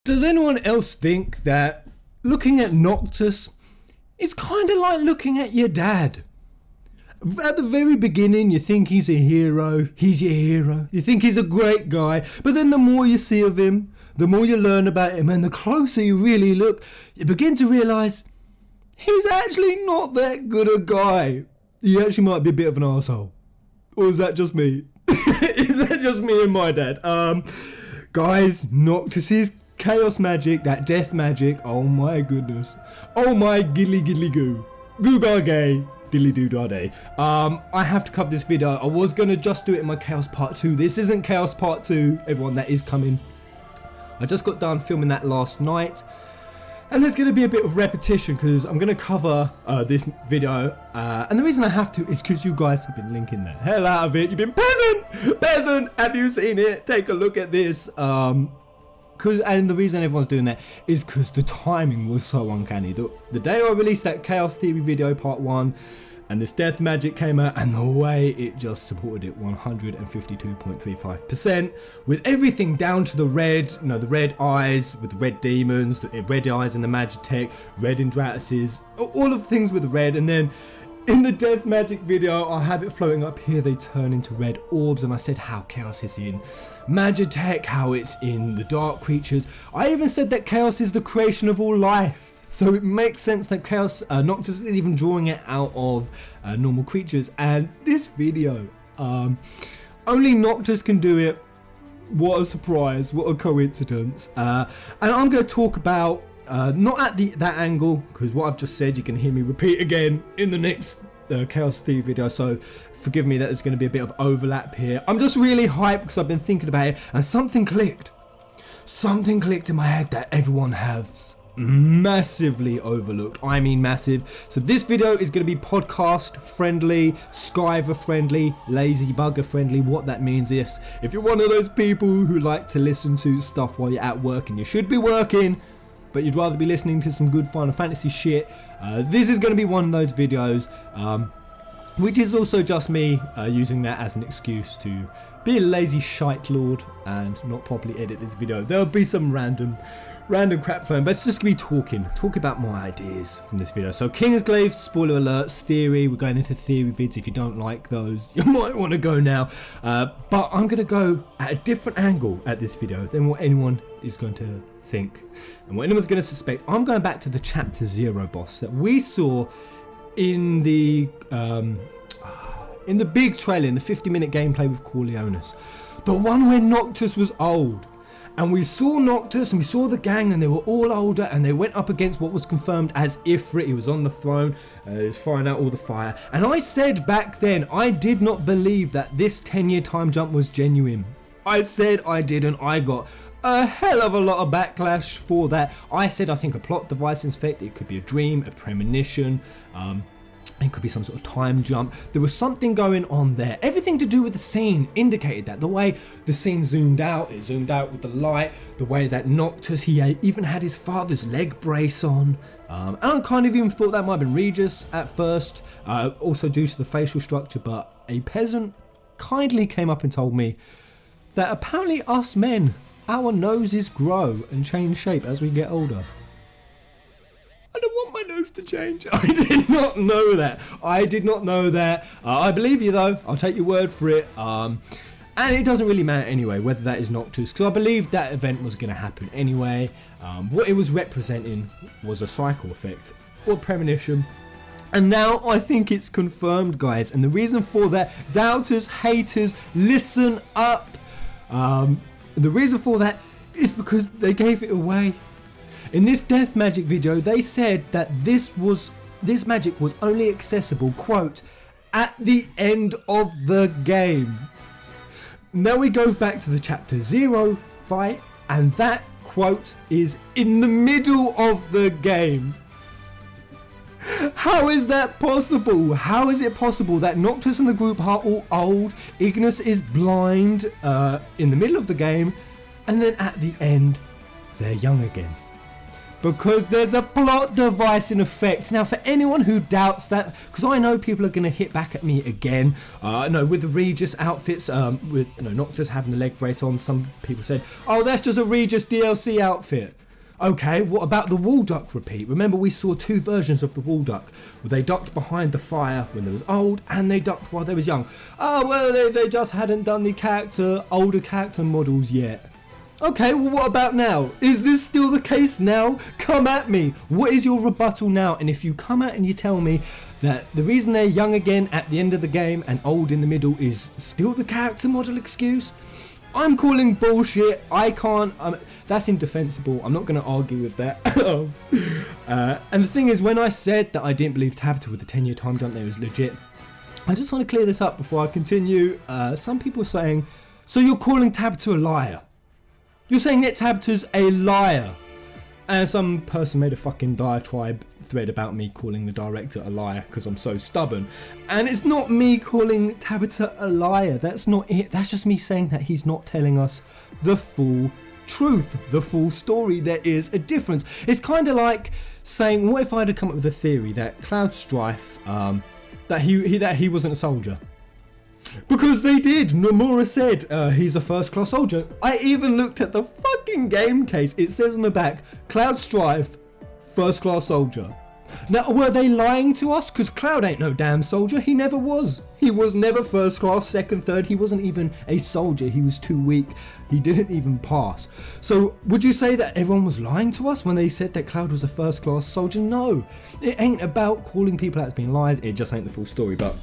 Does anyone else think that looking at Noctis is kind of like looking at your dad? At the very beginning, you think he's a hero, he's your hero, you think he's a great guy, but then the more you see of him, the more you learn about him, and the closer you really look, you begin to realise he's actually not that good a guy. He actually might be a bit of an arsehole. Or is that just me? Is that just me and my dad? Guys, Noctis's chaos magic, that death magic, oh my goodness. Oh my gilly goo. Goo ga gay. Dilly doo da day. I have to cover this video. I was going to just do it in my Chaos Part 2. This isn't Chaos Part 2, everyone, that is coming. I just got done filming that last night. And there's going to be a bit of repetition because I'm going to cover this video. And the reason I have to is because you guys have been linking the hell out of it. You've been, Peasant, have you seen it? Take a look at this. And the reason everyone's doing that is because the timing was so uncanny. The day I released that Chaos Theory video part 1 and this death magic came out, and the way it just supported it 152.35%, with everything down to the red, you know, the red eyes with the red demons, the red eyes in the Magitech, red Indratuses, all of the things with the red. And then in the death magic video, I have it floating up here, they turn into red orbs, and I said how chaos is in Magitech, how it's in the dark creatures. I even said that chaos is the creation of all life. So it makes sense that chaos, Noctis is even drawing it out of normal creatures. And this video, only Noctis can do it. What a surprise, what a coincidence. And I'm going to talk about not at that angle, because what I've just said you can hear me repeat again in the next Chaos Theory video, so forgive me that there's going to be a bit of overlap here. I'm just really hyped because I've been thinking about it and something clicked in my head that everyone has massively overlooked. I mean massive. So this video is going to be podcast friendly, Skyver friendly, lazy bugger friendly. What that means is if you're one of those people who like to listen to stuff while you're at work, and you should be working but you'd rather be listening to some good Final Fantasy shit, this is going to be one of those videos, which is also just me using that as an excuse to be a lazy shite lord and not properly edit this video. There'll be some random crap phone, but it's just going to be talking about my ideas from this video. So Kingsglaive, spoiler alerts, theory, we're going into theory vids. If you don't like those, you might want to go now, but I'm going to go at a different angle at this video than what anyone is going to think and what anyone's going to suspect. I'm going back to the chapter 0 boss that we saw in the big trailer, in the 50-minute gameplay with Corleonis, the one where Noctis was old, and we saw Noctis and we saw the gang and they were all older and they went up against what was confirmed as Ifrit. He was on the throne, he was firing out all the fire, and I said back then I did not believe that this 10-year time jump was genuine. I said I didn't. I got a hell of a lot of backlash for that. I said I think a plot device, in fact, it could be a dream, a premonition, it could be some sort of time jump. There was something going on there. Everything to do with the scene indicated that. The way the scene zoomed out, it zoomed out with the light, the way that Noctis, he even had his father's leg brace on. And I kind of even thought that might have been Regis at first, also due to the facial structure, but a peasant kindly came up and told me that apparently us men, our noses grow and change shape as we get older. I don't want my nose to change. I did not know that. I believe you though. I'll take your word for it. And it doesn't really matter anyway whether that is Noctis, because I believe that event was going to happen anyway. What it was representing was a cycle effect or premonition. And now I think it's confirmed, guys. And the reason for that, doubters, haters, listen up. The reason for that is because they gave it away. In this death magic video, they said that this magic was only accessible, quote, at the end of the game. Now we go back to the chapter 0 fight, and that quote is in the middle of the game. How is that possible? How is it possible that Noctis and the group are all old, Ignis is blind in the middle of the game, and then at the end, they're young again? Because there's a plot device in effect. Now, for anyone who doubts that, because I know people are going to hit back at me again, with the Regis outfits, with Noctis having the leg brace on, some people said, oh, that's just a Regis DLC outfit. Okay, what about the wall duck repeat? Remember, we saw 2 versions of the wall duck. They ducked behind the fire when they was old, and they ducked while they was young. Oh, well, they just hadn't done the older character models yet. Okay, well, what about now? Is this still the case now? Come at me. What is your rebuttal now? And if you come out and you tell me that the reason they're young again at the end of the game and old in the middle is still the character model excuse, I'm calling bullshit. I can't. That's indefensible. I'm not going to argue with that. And the thing is, when I said that I didn't believe Tabitha with the 10-year time jump there was legit, I just want to clear this up before I continue. Some people are saying, so you're calling Tabitha a liar? You're saying that Tabitha's a liar? And some person made a fucking diatribe thread about me calling the director a liar because I'm so stubborn. And it's not me calling Tabitha a liar. That's not it. That's just me saying that he's not telling us the full truth, the full story. There is a difference. It's kind of like saying, what if I had come up with a theory that Cloud Strife, that he wasn't a soldier? Because they did. Nomura said he's a first class soldier. I even looked at the fucking game case. It says on the back, Cloud Strife, first class soldier. Now, were they lying to us? Because Cloud ain't no damn soldier. He never was. He was never first class, second, third. He wasn't even a soldier. He was too weak. He didn't even pass. So would you say that everyone was lying to us when they said that Cloud was a first class soldier? No. It ain't about calling people out as being liars. It just ain't the full story. But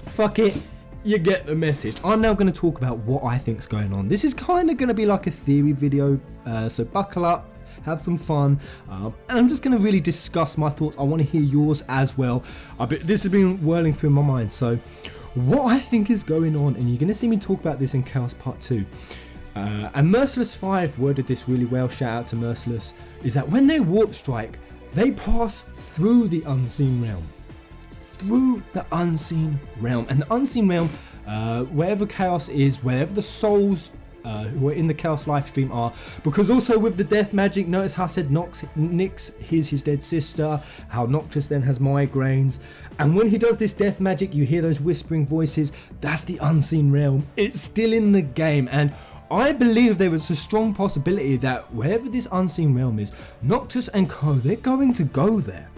fuck it. You get the message. I'm now going to talk about what I think's going on. This is kind of going to be like a theory video, so buckle up, have some fun, and I'm just going to really discuss my thoughts. I want to hear yours as well. This has been whirling through my mind. So what I think is going on, and you're going to see me talk about this in Chaos Part 2, and Merciless5 worded this really well, shout out to Merciless, is that when they warp strike, they pass through the unseen realm. Through the unseen realm. And the unseen realm, wherever Chaos is, wherever the souls who are in the Chaos live stream are, because also with the death magic, notice how I said Nyx hears his dead sister, how Noctis then has migraines, and when he does this death magic you hear those whispering voices. That's the unseen realm. It's still in the game, and I believe there is a strong possibility that wherever this unseen realm is, Noctis and co, they're going to go there.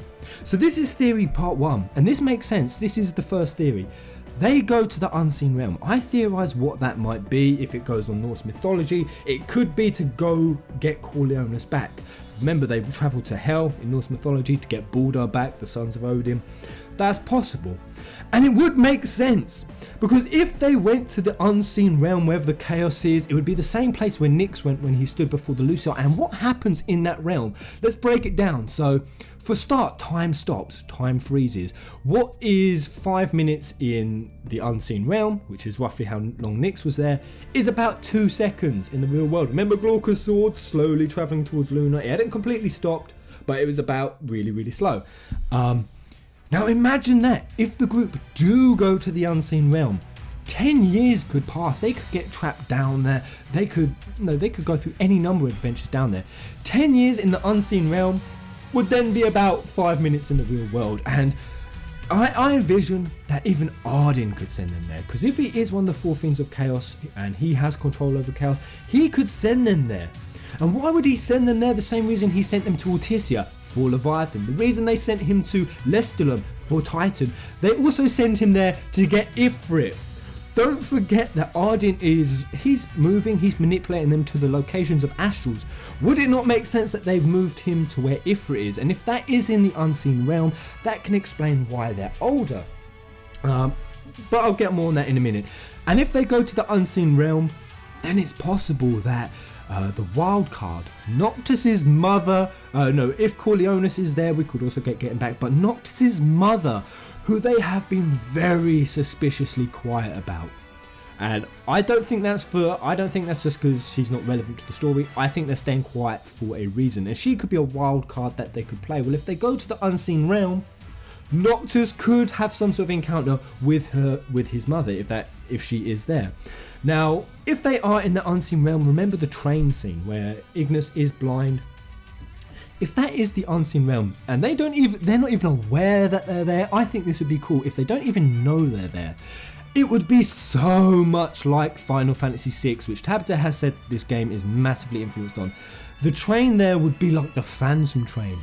So this is theory part 1, and this makes sense. This is the first theory. They go to the unseen realm. I theorize what that might be. If it goes on Norse mythology, it could be to go get Corleones back. Remember, they've travelled to hell in Norse mythology to get Baldur back, the sons of Odin. That's possible. And it would make sense, because if they went to the unseen realm wherever the chaos is, it would be the same place where Nyx went when he stood before the Lucifer. And what happens in that realm? Let's break it down. So for start, time stops, time freezes. What is 5 minutes in the unseen realm, which is roughly how long Nyx was there, is about 2 seconds in the real world. Remember Glaucus' sword slowly travelling towards Luna? It hadn't completely stopped, but it was about really, really slow. Now imagine that, if the group do go to the unseen realm, 10 years could pass. They could get trapped down there. They could go through any number of adventures down there. 10 years in the unseen realm would then be about 5 minutes in the real world. And I envision that even Arden could send them there, because if he is one of the 4 Fiends of Chaos and he has control over Chaos, he could send them there. And why would he send them there? The same reason he sent them to Ortisia for Leviathan. The reason they sent him to Lestalum for Titan. They also sent him there to get Ifrit. Don't forget that Arden he's moving, he's manipulating them to the locations of astrals. Would it not make sense that they've moved him to where Ifrit is? And if that is in the unseen realm, that can explain why they're older. But I'll get more on that in a minute. And if they go to the unseen realm, then it's possible that the wild card, Noctis' mother, if Corleones is there, we could also get him back, but Noctis' mother, who they have been very suspiciously quiet about. And I don't think that's just because she's not relevant to the story. I think they're staying quiet for a reason, and she could be a wild card that they could play. Well, if they go to the unseen realm, Noctis could have some sort of encounter with his mother, if she is there. Now, if they are in the unseen realm, remember the train scene where Ignis is blind. if that is the unseen realm and they're not even aware that they're there, I think this would be cool if they don't even know they're there. It would be so much like Final Fantasy VI, which Tabata has said this game is massively influenced on. The train there would be like the Phantom Train.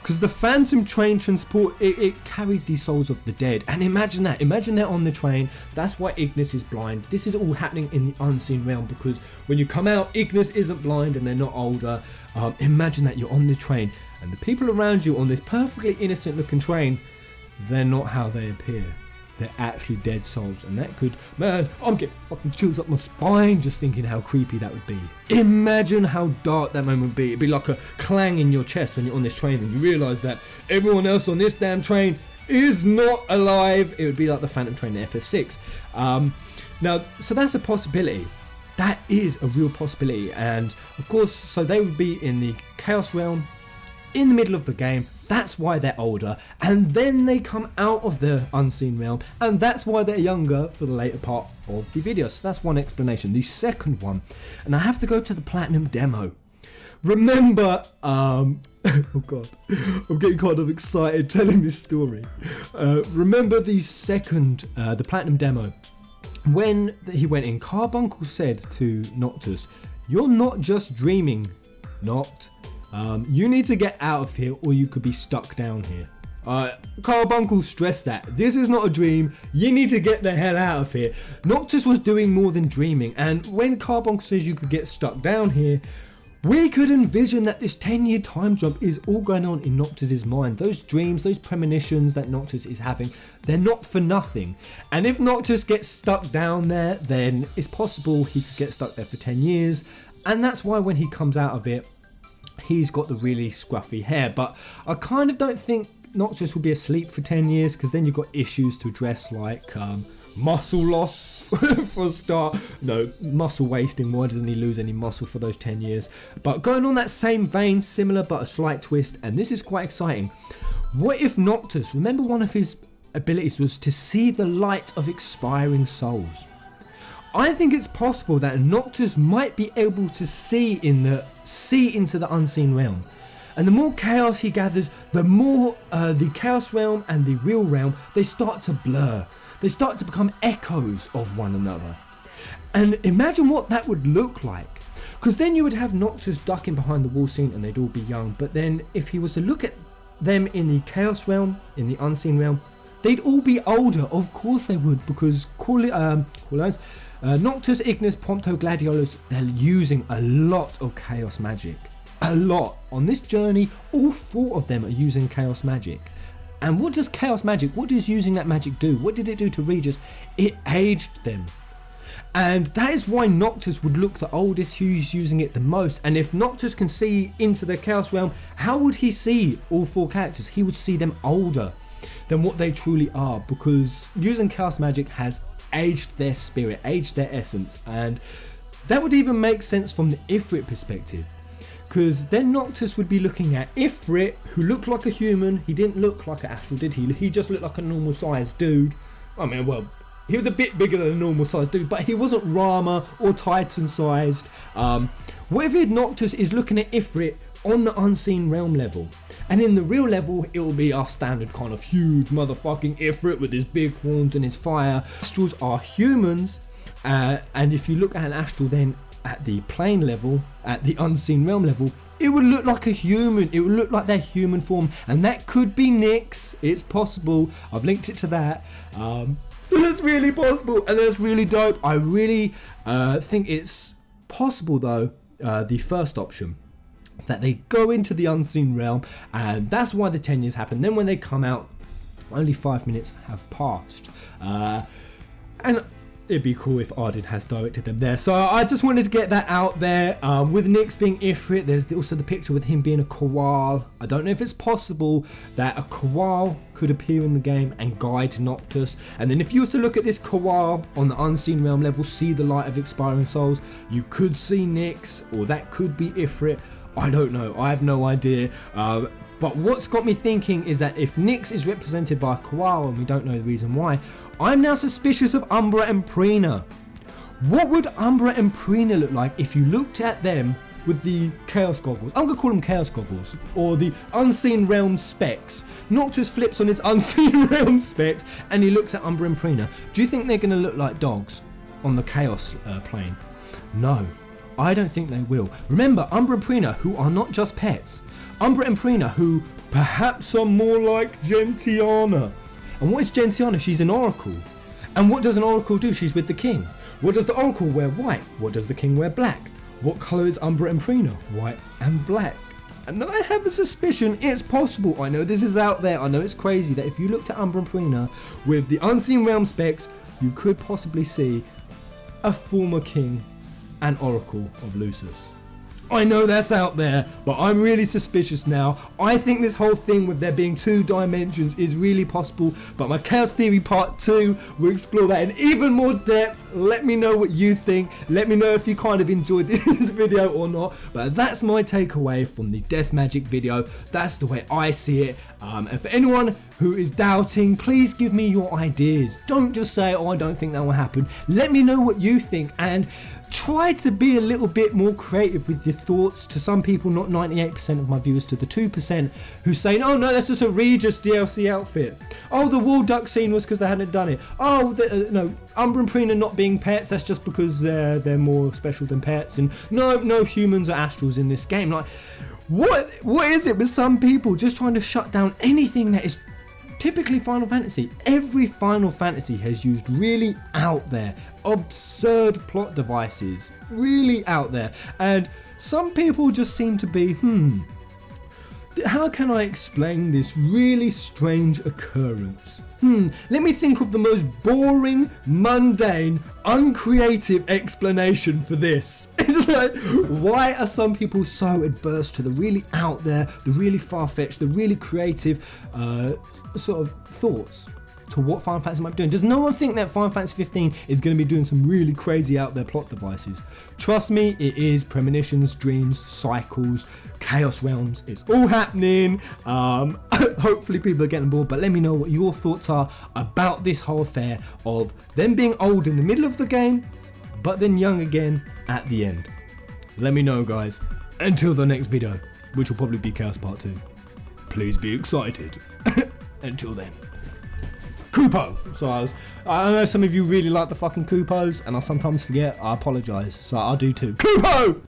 Because the Phantom Train transport, it carried the souls of the dead. And imagine that. Imagine they're on the train. That's why Ignis is blind. This is all happening in the unseen realm. Because when you come out, Ignis isn't blind and they're not older. Imagine that you're on the train. And the people around you on this perfectly innocent looking train, they're not how they appear. They're actually dead souls, and that could, man, I'm getting fucking chills up my spine just thinking how creepy that would be. Imagine how dark that moment would be. It'd be like a clang in your chest when you're on this train and you realise that everyone else on this damn train is not alive. It would be like the Phantom Train in FF6. Now, so that's a possibility. That is a real possibility, and of course, so they would be in the Chaos Realm, in the middle of the game. That's why they're older, and then they come out of the unseen realm, and that's why they're younger for the later part of the video. So that's one explanation. The second one, and I have to go to the Platinum demo. Remember, oh god, I'm getting kind of excited telling this story. Remember the Platinum demo. When he went in, Carbuncle said to Noctis, "You're not just dreaming, Noct. You need to get out of here or you could be stuck down here." Carbuncle stressed that. This is not a dream. You need to get the hell out of here. Noctis was doing more than dreaming, and when Carbuncle says you could get stuck down here, we could envision that this 10-year time jump is all going on in Noctis's mind. Those dreams, those premonitions that Noctis is having, they're not for nothing. And if Noctis gets stuck down there, then it's possible he could get stuck there for 10 years. And that's why when he comes out of it, he's got the really scruffy hair. But I kind of don't think Noctis will be asleep for 10 years, because then you've got issues to address like muscle loss for a start. No, muscle wasting. Why doesn't he lose any muscle for those 10 years? But going on that same vein, similar but a slight twist, and this is quite exciting. What if Noctis, remember one of his abilities was to see the light of expiring souls? I think it's possible that Noctis might be able to see into the unseen realm. And the more chaos he gathers, the more the chaos realm and the real realm, they start to blur. They start to become echoes of one another. And imagine what that would look like. Because then you would have Noctis ducking behind the wall scene and they'd all be young. But then if he was to look at them in the chaos realm, in the unseen realm, they'd all be older. Of course they would, because Noctis, Ignis, Prompto, Gladiolus, they're using a lot of chaos magic. A lot. On this journey, all 4 of them are using chaos magic. And what does chaos magic, what does using that magic do? What did it do to Regis? It aged them. And that is why Noctis would look the oldest, who's using it the most. And if Noctis can see into the chaos realm, how would he see all 4 characters? He would see them older than what they truly are, because using chaos magic has aged their spirit, aged their essence. And that would even make sense from the Ifrit perspective, because then Noctis would be looking at Ifrit, who looked like a human. He didn't look like an astral, did he? He just looked like a normal sized dude. I mean, well, he was a bit bigger than a normal sized dude, but he wasn't Rama or Titan sized. What if Noctis is looking at Ifrit on the unseen realm level? And in the real level, it will be our standard kind of huge motherfucking Ifrit with his big horns and his fire. Astrals are humans, and if you look at an astral then at the plane level, at the unseen realm level, it would look like a human. It would look like their human form, and that could be Nyx. It's possible. I've linked it to that. So that's really possible, and that's really dope. I really think it's possible though, the first option, that they go into the unseen realm, and that's why the 10 years happen. Then when they come out, only 5 minutes have passed, and it'd be cool if Ardyn has directed them there. So I just wanted to get that out there. With Nyx being Ifrit, there's also the picture with him being a koal. I don't know if it's possible that a koal could appear in the game and guide Noctis. And then if you was to look at this koal on the unseen realm level, see the light of expiring souls, you could see Nyx, or that could be Ifrit. I don't know. I have no idea. But what's got me thinking is that if Nyx is represented by a koal, and we don't know the reason why, I'm now suspicious of Umbra and Prina. What would Umbra and Prina look like if you looked at them with the Chaos Goggles. I'm gonna call them Chaos Goggles, or the Unseen Realm Specs. Noctis flips on his Unseen Realm Specs and he looks at Umbra and Prina. Do you think they're gonna look like dogs on the Chaos plane? No, I don't think they will. Remember, Umbra and Prina, who are not just pets. Umbra and Prina, who perhaps are more like Gentiana. And what is Gentiana? She's an oracle. And what does an oracle do? She's with the king. What does the oracle wear? White. What does the king wear? Black. What colour is Umbra and Prina? White and black. And I have a suspicion it's possible. I know this is out there. I know it's crazy that if you looked at Umbra and Prina with the Unseen Realm Specs, you could possibly see a former king and oracle of Lucis. I know that's out there, but I'm really suspicious now. I think this whole thing with there being 2 dimensions is really possible, but my Chaos Theory Part 2 will explore that in even more depth. Let me know what you think. Let me know if you kind of enjoyed this video or not, but that's my takeaway from the Death Magic video. That's the way I see it. And for anyone who is doubting, please give me your ideas. Don't just say, oh, I don't think that will happen. Let me know what you think, and try to be a little bit more creative with your thoughts. To some people, not 98% of my viewers, to the 2% who say, oh no, that's just a Regis DLC outfit. Oh, the wall duck scene was because they hadn't done it. Oh, no, Umbra and Prina not being pets, that's just because they're more special than pets. And no humans or astrals in this game. Like, what is it with some people just trying to shut down anything that is typically Final Fantasy? Every Final Fantasy has used really out there, absurd plot devices, really out there, and some people just seem to be, how can I explain this really strange occurrence? Let me think of the most boring, mundane, uncreative explanation for this. It's like, why are some people so adverse to the really out there, the really far-fetched, the really creative sort of thoughts to what Final Fantasy might be doing? Does no one think that Final Fantasy 15 is going to be doing some really crazy out there plot devices? Trust me, it is. Premonitions, dreams, cycles, chaos realms, it's all happening. Hopefully people are getting bored, but let me know what your thoughts are about this whole affair of them being old in the middle of the game, but then young again at the end. Let me know, guys. Until the next video, which will probably be Chaos Part 2. Please be excited. Until then. Kupo! So I know some of you really like the fucking Kupos, and I sometimes forget. I apologise. So I'll do too. Kupo!